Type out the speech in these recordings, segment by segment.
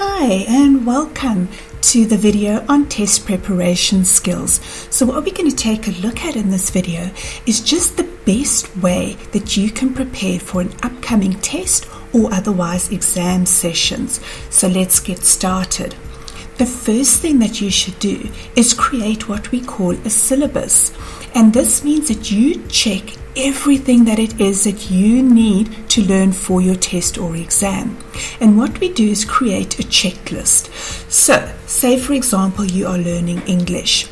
Hi and welcome to the video on test preparation skills. So what we're going to take a look at in this video is just the best way that you can prepare for an upcoming test or otherwise exam sessions. So let's get started. The first thing that you should do is create what we call a syllabus. And this means that you check everything that it is that you need to learn for your test or exam. And what we do is create a checklist. So, say for example, you are learning English.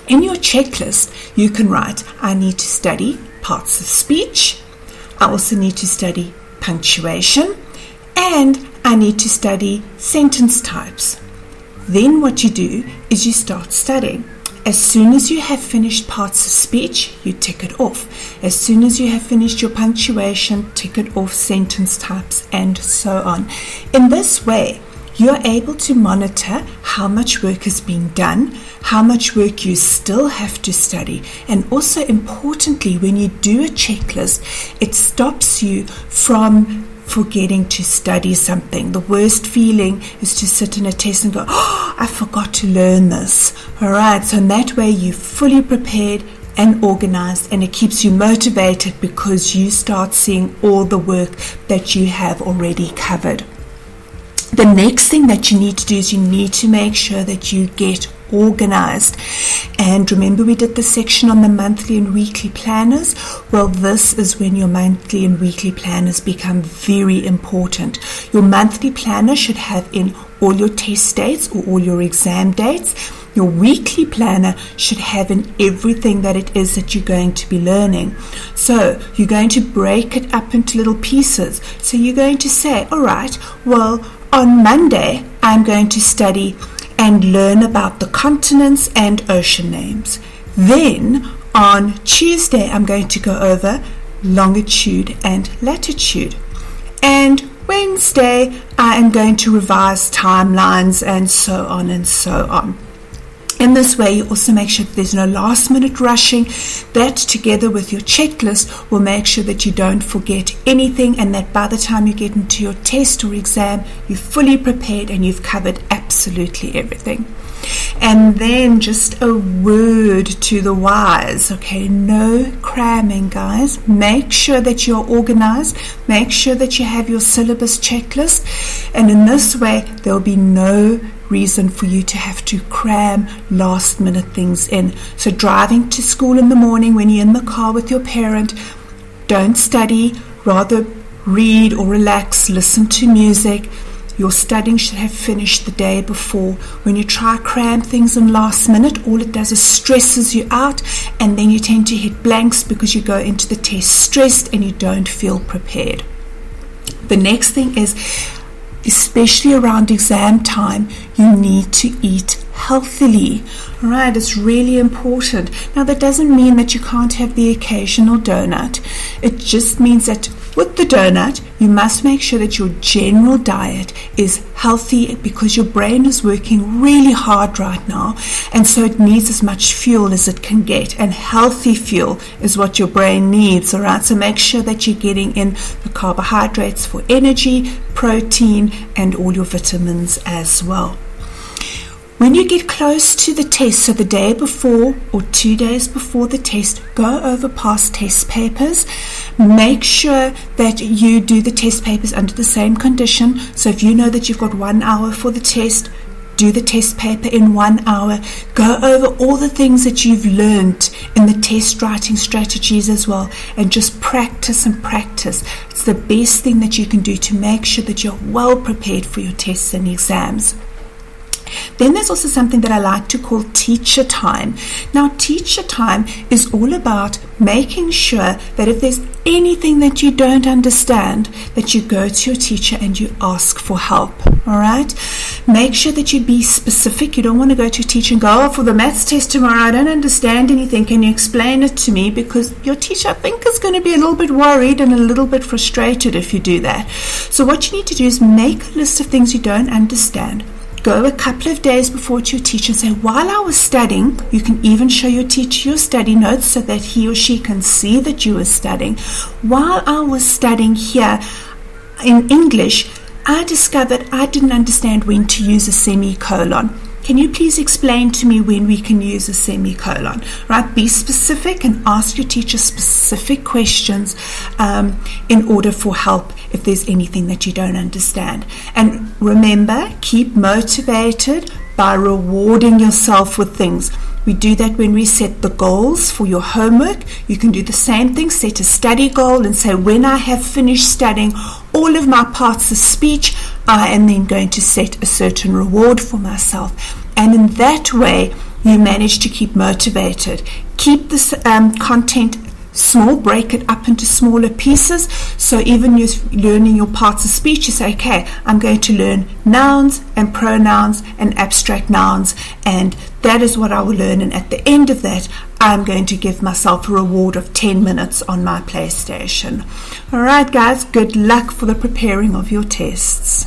In your checklist, you can write, I need to study parts of speech. I also need to study punctuation. And I need to study sentence types. Then what you do is you start studying. As soon as you have finished parts of speech, you tick it off. As soon as you have finished your punctuation, tick it off, sentence types, and so on. In this way, you are able to monitor how much work is being done, how much work you still have to study, and also importantly, when you do a checklist, it stops you from forgetting to study something. The worst feeling is to sit in a test and go, oh, I forgot to learn this. All right, so in that way you're fully prepared and organized, and it keeps you motivated because you start seeing all the work that you have already covered. The next thing that you need to do is you need to make sure that you get organized. And remember, we did the section on the monthly and weekly planners. Well, this is when your monthly and weekly planners become very important. Your monthly planner should have in all your test dates or all your exam dates. Your weekly planner should have in everything that it is that you're going to be learning. So you're going to break it up into little pieces. So you're going to say, all right, well, on Monday, I'm going to study and learn about the continents and ocean names. Then on Tuesday, I'm going to go over longitude and latitude. And Wednesday, I am going to revise timelines and so on and so on. In this way, you also make sure that there's no last-minute rushing. That, together with your checklist, will make sure that you don't forget anything, and that by the time you get into your test or exam, you're fully prepared and you've covered absolutely everything. And then just a word to the wise, okay? No cramming, guys. Make sure that you're organized. Make sure that you have your syllabus checklist. And in this way, there'll be no reason for you to have to cram last minute things in. So driving to school in the morning when you're in the car with your parent, don't study, rather read or relax, listen to music. Your studying should have finished the day before. When you try cram things in last minute, all it does is stresses you out, and then you tend to hit blanks because you go into the test stressed and you don't feel prepared. The next thing is, especially around exam time, you need to eat healthily. All right, it's really important. Now, that doesn't mean that you can't have the occasional donut. It just means that with the donut, you must make sure that your general diet is healthy because your brain is working really hard right now, and so it needs as much fuel as it can get, and healthy fuel is what your brain needs. All right, so make sure that you're getting in the carbohydrates for energy, protein, and all your vitamins as well. When you get close to the test, so the day before or 2 days before the test, go over past test papers. Make sure that you do the test papers under the same condition. So if you know that you've got 1 hour for the test, do the test paper in 1 hour. Go over all the things that you've learned in the test writing strategies as well, and just practice and practice. It's the best thing that you can do to make sure that you're well prepared for your tests and exams. Then there's also something that I like to call teacher time. Now, teacher time is all about making sure that if there's anything that you don't understand, that you go to your teacher and you ask for help. All right? Make sure that you be specific. You don't want to go to a teacher and go, oh, for the maths test tomorrow, I don't understand anything. Can you explain it to me? Because your teacher, I think, is going to be a little bit worried and a little bit frustrated if you do that. So what you need to do is make a list of things you don't understand. Go a couple of days before to your teacher and say, while I was studying, you can even show your teacher your study notes so that he or she can see that you were studying. While I was studying here in English, I discovered I didn't understand when to use a semicolon. Can you please explain to me when we can use a semicolon? Right? Be specific and ask your teacher specific questions in order for help if there's anything that you don't understand. And remember, keep motivated by rewarding yourself with things. We do that when we set the goals for your homework. You can do the same thing, set a study goal and say, when I have finished studying all of my parts of speech, I am then going to set a certain reward for myself. And in that way, you manage to keep motivated. Keep this content small, break it up into smaller pieces. So even you're learning your parts of speech, you say, okay, I'm going to learn nouns and pronouns and abstract nouns, and that is what I will learn. And at the end of that, I'm going to give myself a reward of 10 minutes on my PlayStation. All right, guys, good luck for the preparing of your tests.